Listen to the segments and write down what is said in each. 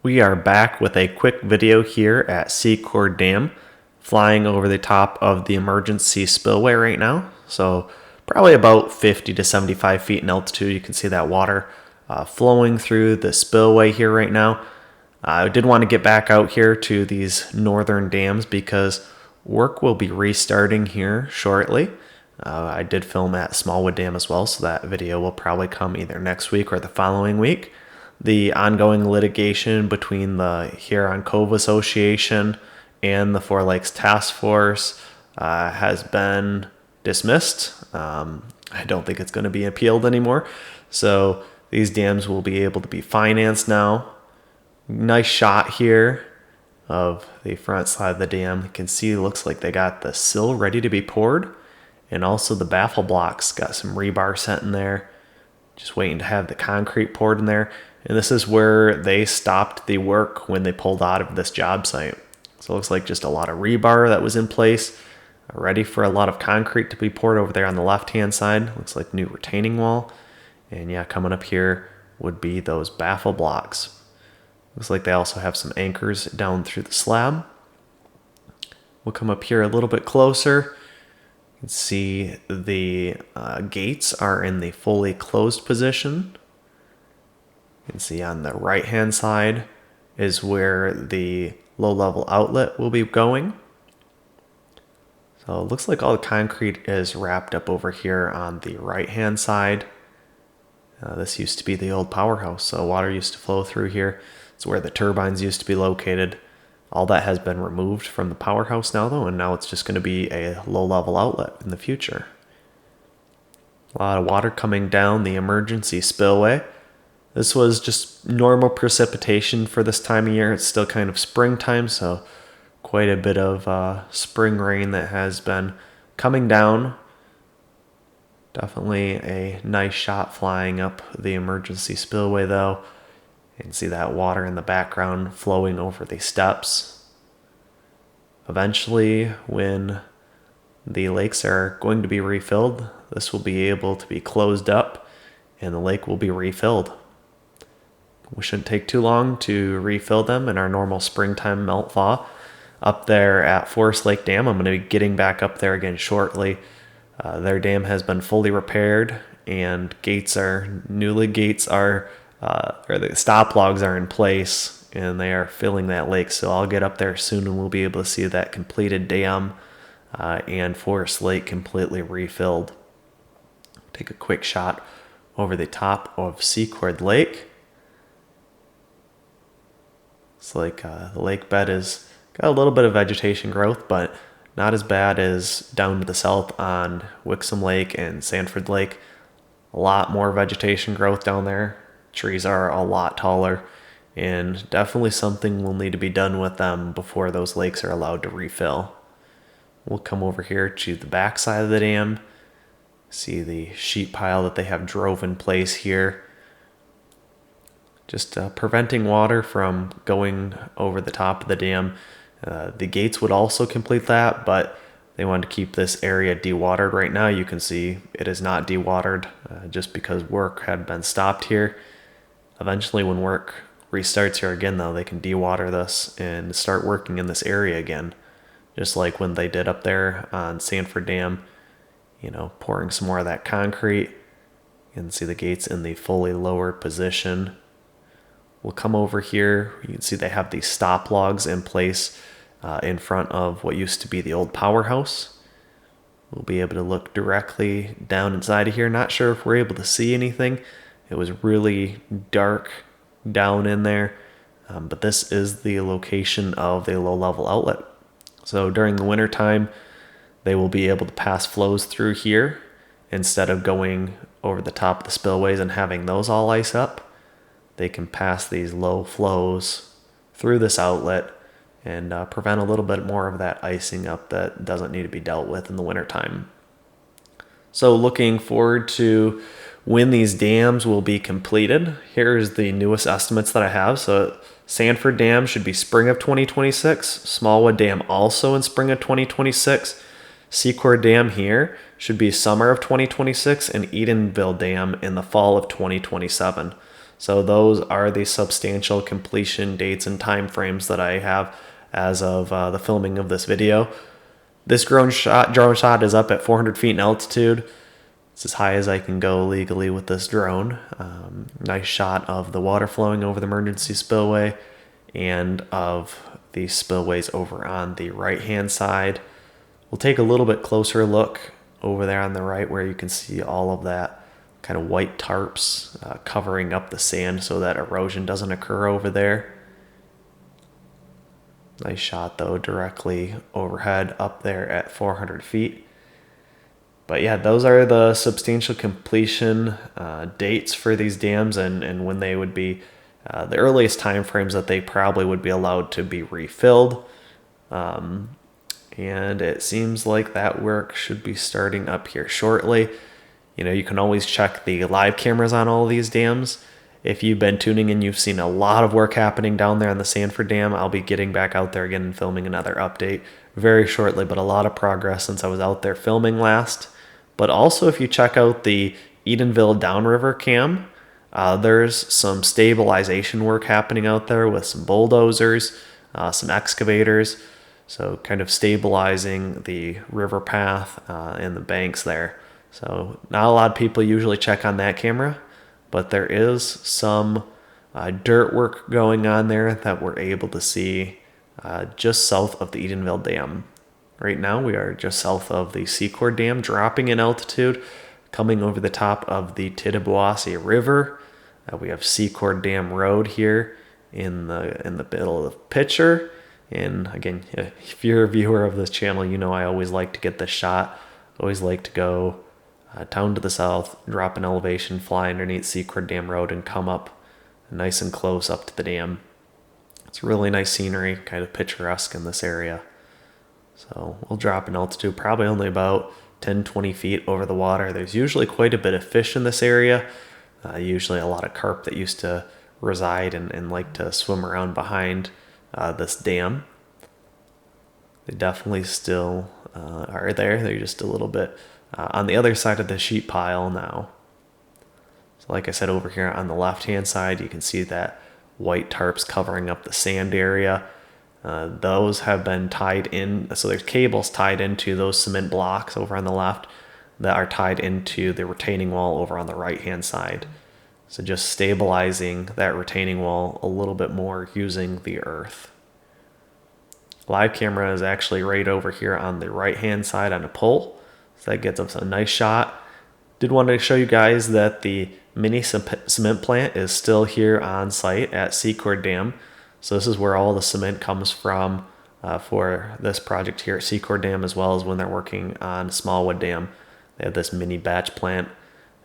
We are back with a quick video here at Secord Dam, flying over the top of the emergency spillway right now. So probably about 50 to 75 feet in altitude. You can see that water flowing through the spillway here right now. I did want to get back out here to these northern dams because work will be restarting here shortly. I did film at Smallwood Dam as well, so that video will probably come either next week or the following week. The ongoing litigation between the Huron Cove Association and the Four Lakes Task Force has been dismissed. I don't think it's going to be appealed anymore. So these dams will be able to be financed now. Nice shot here of the front side of the dam. You can see it looks like they got the sill ready to be poured. And also the baffle blocks got some rebar set in there. Just waiting to have the concrete poured in there. And this is where they stopped the work when they pulled out of this job site. So it looks like just a lot of rebar that was in place, ready for a lot of concrete to be poured over there on the left-hand side. Looks like new retaining wall. And yeah, coming up here would be those baffle blocks. Looks like they also have some anchors down through the slab. We'll come up here a little bit closer. You can see the gates are in the fully closed position. You can see on the right hand side is where the low level outlet will be going. So it looks like all the concrete is wrapped up over here on the right hand side. This used to be the old powerhouse, so water used to flow through here. It's where the turbines used to be located. All that has been removed from the powerhouse now though, and now it's just going to be a low level outlet in the future. A lot of water coming down the emergency spillway. This was just normal precipitation for this time of year. It's still kind of springtime, so quite a bit of spring rain that has been coming down. Definitely a nice shot flying up the emergency spillway though. You can see that water in the background flowing over the steps. Eventually, when the lakes are going to be refilled, this will be able to be closed up and the lake will be refilled. We shouldn't take too long to refill them in our normal springtime melt thaw. Up there at Forest Lake Dam, I'm going to be getting back up there again shortly. Their dam has been fully repaired and the stop logs are in place and they are filling that lake. So I'll get up there soon and we'll be able to see that completed dam and Forest Lake completely refilled. Take a quick shot over the top of Secord Lake. It's like the lake bed has got a little bit of vegetation growth, but not as bad as down to the south on Wixom Lake and Sanford Lake. A lot more vegetation growth down there. Trees are a lot taller, and definitely something will need to be done with them before those lakes are allowed to refill. We'll come over here to the back side of the dam. See the sheet pile that they have drove in place here. Just preventing water from going over the top of the dam. The gates would also complete that, but they wanted to keep this area dewatered. Right now you can see it is not dewatered just because work had been stopped here. Eventually when work restarts here again though, they can dewater this and start working in this area again. Just like when they did up there on Sanford Dam, pouring some more of that concrete. You can see the gates in the fully lowered position. We'll come over here. You can see they have these stop logs in place in front of what used to be the old powerhouse. We'll be able to look directly down inside of here. Not sure if we're able to see anything. It was really dark down in there, but this is the location of the low-level outlet. So during the winter time, they will be able to pass flows through here instead of going over the top of the spillways and having those all ice up. They can pass these low flows through this outlet and prevent a little bit more of that icing up that doesn't need to be dealt with in the wintertime. So looking forward to when these dams will be completed. Here's the newest estimates that I have. So Sanford Dam should be spring of 2026. Smallwood Dam also in spring of 2026. Secord Dam here should be summer of 2026. And Edenville Dam in the fall of 2027. So those are the substantial completion dates and time frames that I have as of the filming of this video. This drone shot is up at 400 feet in altitude. It's as high as I can go legally with this drone. Nice shot of the water flowing over the emergency spillway and of the spillways over on the right hand side. We'll take a little bit closer look over there on the right where you can see all of that kind of white tarps covering up the sand so that erosion doesn't occur over there. Nice shot though, directly overhead up there at 400 feet. But yeah, those are the substantial completion dates for these dams and when they would be the earliest time frames that they probably would be allowed to be refilled. And it seems like that work should be starting up here shortly. You know, you can always check the live cameras on all of these dams. If you've been tuning in, you've seen a lot of work happening down there on the Sanford Dam. I'll be getting back out there again and filming another update very shortly, but a lot of progress since I was out there filming last. But also, if you check out the Edenville Downriver cam, there's some stabilization work happening out there with some bulldozers, some excavators, so kind of stabilizing the river path and the banks there. So not a lot of people usually check on that camera, but there is some dirt work going on there that we're able to see just south of the Edenville Dam. Right now we are just south of the Secord Dam, dropping in altitude, coming over the top of the Tittabawassee River. We have Secord Dam Road here in the middle of the picture. And again, if you're a viewer of this channel, you know I always like to get this shot. Always like to go down to the south, drop an elevation, fly underneath Secord Dam Road, and come up nice and close up to the dam. It's really nice scenery, kind of picturesque in this area. So we'll drop in altitude, probably only about 10-20 feet over the water. There's usually quite a bit of fish in this area, usually a lot of carp that used to reside and like to swim around behind this dam. They definitely still are there. They're just a little bit on the other side of the sheet pile now. So like I said, over here on the left hand side, you can see that white tarps covering up the sand area. Those have been tied in, so there's cables tied into those cement blocks over on the left that are tied into the retaining wall over on the right hand side. So just stabilizing that retaining wall a little bit more using the earth. Live camera is actually right over here on the right hand side on a pole. So that gets us a nice shot. Did want to show you guys that the mini cement plant is still here on site at Secord Dam. So this is where all the cement comes from for this project here at Secord Dam, as well as when they're working on Smallwood Dam. They have this mini batch plant.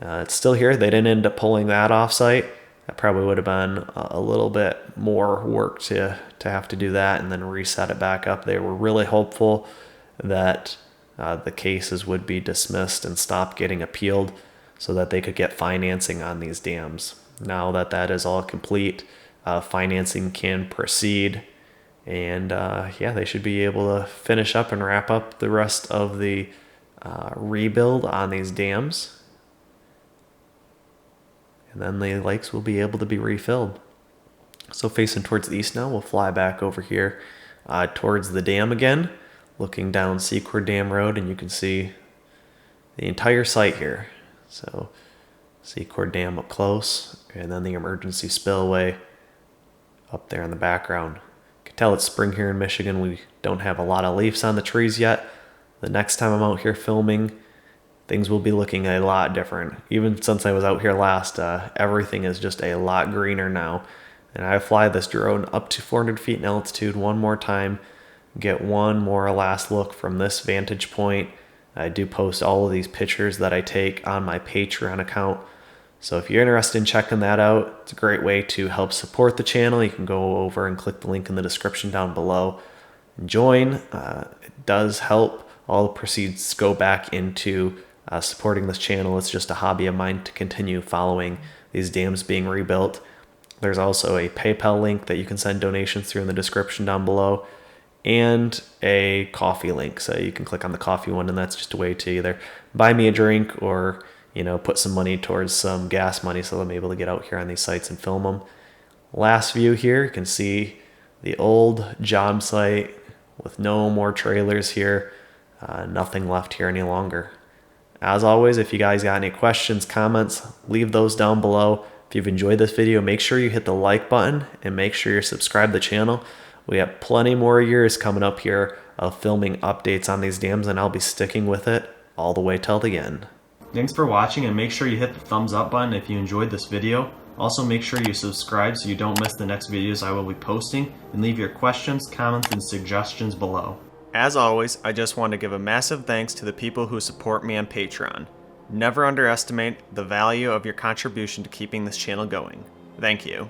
It's still here. They didn't end up pulling that off site. That probably would have been a little bit more work to have to do that and then reset it back up. They were really hopeful that the cases would be dismissed and stop getting appealed so that they could get financing on these dams. Now that that is all complete, financing can proceed, and yeah, they should be able to finish up and wrap up the rest of the rebuild on these dams, and then the lakes will be able to be refilled. So facing towards the east now, we'll fly back over here towards the dam again, looking down Secord Dam Road, and you can see the entire site here. So Secord Dam up close, and then the emergency spillway up there in the background. You can tell it's spring here in Michigan. We don't have a lot of leaves on the trees yet. The next time I'm out here filming, things will be looking a lot different. Even since I was out here last, everything is just a lot greener now. And I fly this drone up to 400 feet in altitude one more time, get one more last look from this vantage point. I do post all of these pictures that I take on my Patreon account. So if you're interested in checking that out, it's a great way to help support the channel. You can go over and click the link in the description down below and join. It does help. All the proceeds go back into supporting this channel. It's just a hobby of mine to continue following these dams being rebuilt. There's also a PayPal link that you can send donations through in the description down below, and a coffee link. So you can click on the coffee one, and that's just a way to either buy me a drink or put some money towards some gas money so I'm able to get out here on these sites and film them. Last view here, you can see the old job site with no more trailers here. Nothing left here any longer. As always, if you guys got any questions, comments, leave those down below. If you've enjoyed this video, make sure you hit the like button and make sure you're subscribed to the channel. We have plenty more years coming up here of filming updates on these dams, and I'll be sticking with it all the way till the end. Thanks for watching, and make sure you hit the thumbs up button if you enjoyed this video. Also, make sure you subscribe so you don't miss the next videos I will be posting, and leave your questions, comments, and suggestions below. As always, I just want to give a massive thanks to the people who support me on Patreon. Never underestimate the value of your contribution to keeping this channel going. Thank you.